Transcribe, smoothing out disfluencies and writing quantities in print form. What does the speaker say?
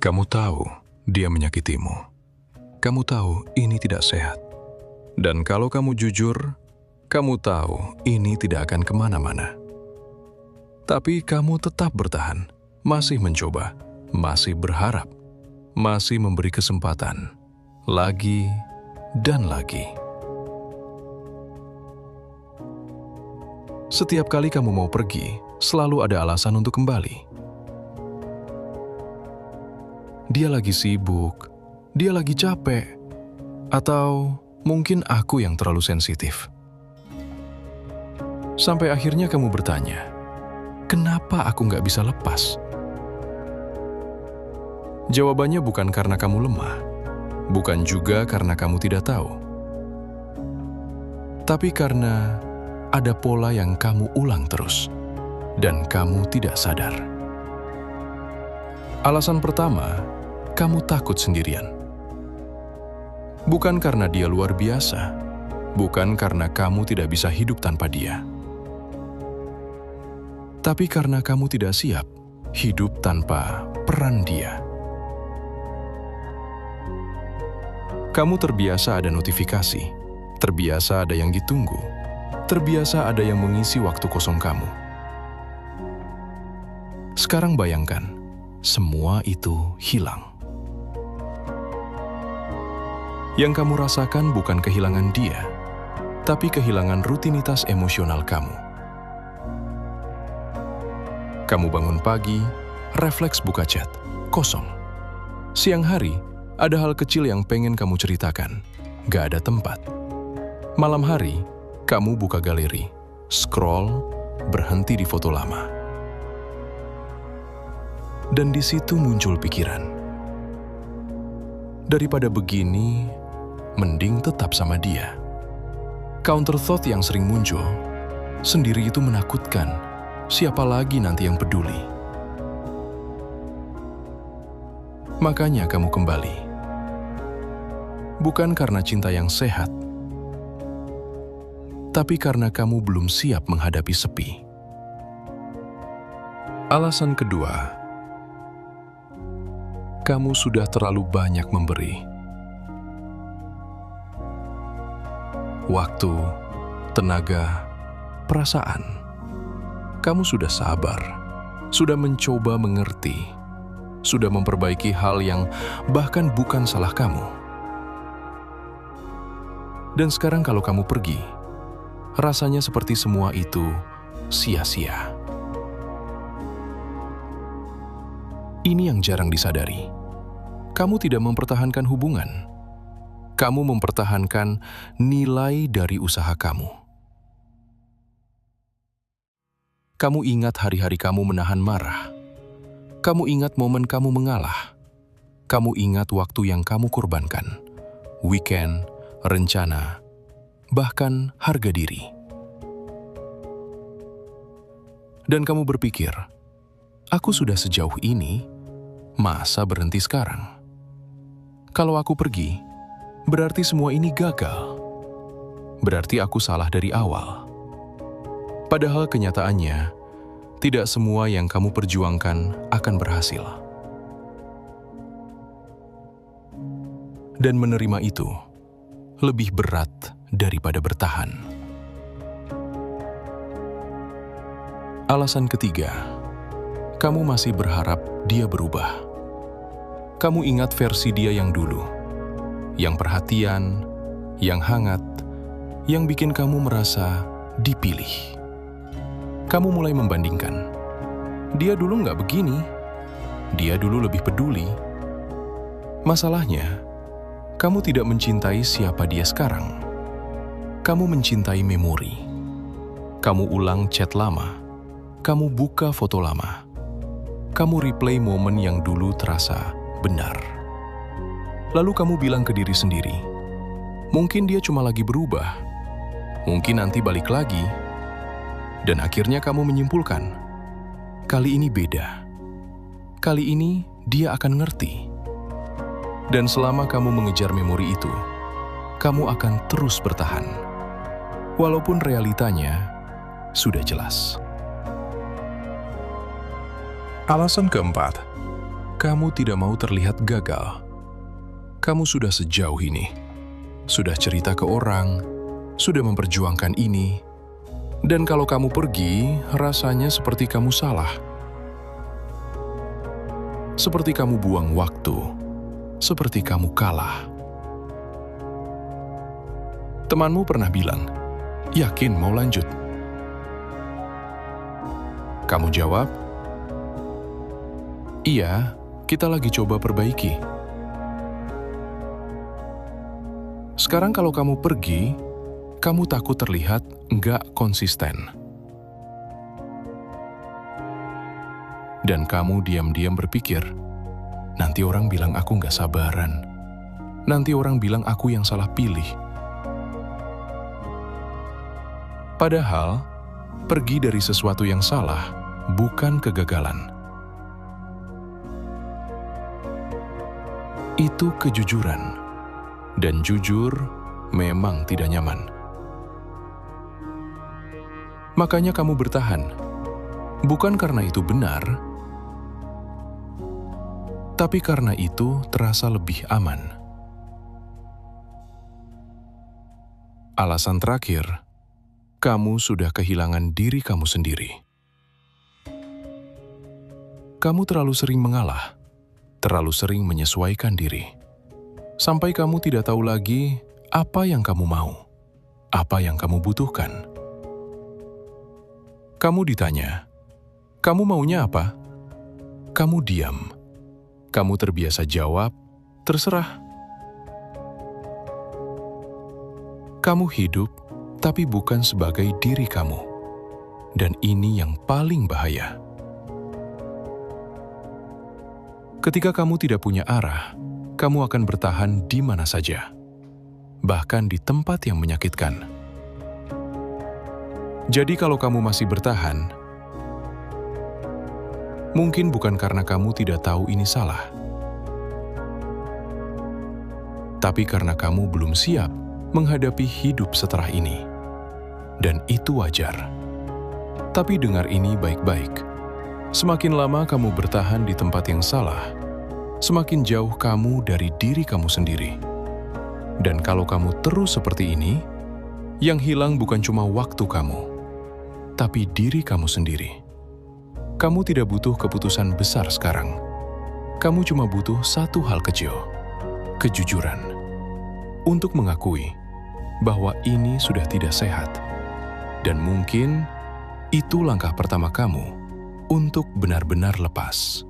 Kamu tahu dia menyakitimu. Kamu tahu ini tidak sehat. Dan kalau kamu jujur, kamu tahu ini tidak akan kemana-mana. Tapi kamu tetap bertahan, masih mencoba, masih berharap, masih memberi kesempatan, lagi dan lagi. Setiap kali kamu mau pergi, selalu ada alasan untuk kembali. Dia lagi sibuk, dia lagi capek, atau mungkin aku yang terlalu sensitif. Sampai akhirnya kamu bertanya, kenapa aku nggak bisa lepas? Jawabannya bukan karena kamu lemah, bukan juga karena kamu tidak tahu. Tapi karena ada pola yang kamu ulang terus, dan kamu tidak sadar. Alasan pertama, kamu takut sendirian. Bukan karena dia luar biasa, bukan karena kamu tidak bisa hidup tanpa dia. Tapi karena kamu tidak siap hidup tanpa peran dia. Kamu terbiasa ada notifikasi, terbiasa ada yang ditunggu, terbiasa ada yang mengisi waktu kosong kamu. Sekarang bayangkan, semua itu hilang. Yang kamu rasakan bukan kehilangan dia, tapi kehilangan rutinitas emosional kamu. Kamu bangun pagi, refleks buka chat, kosong. Siang hari, ada hal kecil yang pengen kamu ceritakan, gak ada tempat. Malam hari, kamu buka galeri, scroll, berhenti di foto lama. Dan di situ muncul pikiran. Daripada begini, mending tetap sama dia. Counter thought yang sering muncul, sendiri itu menakutkan. Siapa lagi nanti yang peduli? Makanya kamu kembali. Bukan karena cinta yang sehat, tapi karena kamu belum siap menghadapi sepi. Alasan kedua, kamu sudah terlalu banyak memberi. Waktu, tenaga, perasaan. Kamu sudah sabar, sudah mencoba mengerti, sudah memperbaiki hal yang bahkan bukan salah kamu. Dan sekarang kalau kamu pergi, rasanya seperti semua itu sia-sia. Ini yang jarang disadari. Kamu tidak mempertahankan hubungan. Kamu mempertahankan nilai dari usaha kamu. Kamu ingat hari-hari kamu menahan marah. Kamu ingat momen kamu mengalah. Kamu ingat waktu yang kamu korbankan. Weekend, rencana, bahkan harga diri. Dan kamu berpikir, aku sudah sejauh ini, masa berhenti sekarang? Kalau aku pergi, berarti semua ini gagal. Berarti aku salah dari awal. Padahal kenyataannya, tidak semua yang kamu perjuangkan akan berhasil. Dan menerima itu lebih berat daripada bertahan. Alasan ketiga, kamu masih berharap dia berubah. Kamu ingat versi dia yang dulu, yang perhatian, yang hangat, yang bikin kamu merasa dipilih. Kamu mulai membandingkan. Dia dulu nggak begini. Dia dulu lebih peduli. Masalahnya, kamu tidak mencintai siapa dia sekarang. Kamu mencintai memori. Kamu ulang chat lama. Kamu buka foto lama. Kamu replay momen yang dulu terasa benar. Lalu kamu bilang ke diri sendiri, mungkin dia cuma lagi berubah. Mungkin nanti balik lagi. Dan akhirnya kamu menyimpulkan, kali ini beda. Kali ini dia akan ngerti. Dan selama kamu mengejar memori itu, kamu akan terus bertahan. Walaupun realitanya sudah jelas. Alasan keempat, Kamu tidak mau terlihat gagal. Kamu sudah sejauh ini, sudah cerita ke orang, sudah memperjuangkan ini, dan kalau kamu pergi, rasanya seperti kamu salah. Seperti kamu buang waktu, seperti kamu kalah. Temanmu pernah bilang, "Yakin mau lanjut?" Kamu jawab, "Iya, kita lagi coba perbaiki." Sekarang kalau kamu pergi, kamu takut terlihat nggak konsisten. Dan kamu diam-diam berpikir, nanti orang bilang aku nggak sabaran. Nanti orang bilang aku yang salah pilih. Padahal, pergi dari sesuatu yang salah bukan kegagalan. Itu kejujuran, dan jujur memang tidak nyaman. Makanya kamu bertahan, bukan karena itu benar, tapi karena itu terasa lebih aman. Alasan terakhir, kamu sudah kehilangan diri kamu sendiri. Kamu terlalu sering mengalah, terlalu sering menyesuaikan diri, sampai kamu tidak tahu lagi apa yang kamu mau, apa yang kamu butuhkan. Kamu ditanya, "Kamu maunya apa?" Kamu diam. Kamu terbiasa jawab, "Terserah." Kamu hidup, tapi bukan sebagai diri kamu. Dan ini yang paling bahaya. Ketika kamu tidak punya arah, kamu akan bertahan di mana saja, bahkan di tempat yang menyakitkan. Jadi kalau kamu masih bertahan, mungkin bukan karena kamu tidak tahu ini salah, tapi karena kamu belum siap menghadapi hidup setelah ini. Dan itu wajar. Tapi dengar ini baik-baik. Semakin lama kamu bertahan di tempat yang salah, semakin jauh kamu dari diri kamu sendiri. Dan kalau kamu terus seperti ini, yang hilang bukan cuma waktu kamu, tapi diri kamu sendiri. Kamu tidak butuh keputusan besar sekarang. Kamu cuma butuh satu hal kecil, kejujuran. Untuk mengakui bahwa ini sudah tidak sehat. Dan mungkin itu langkah pertama kamu untuk benar-benar lepas.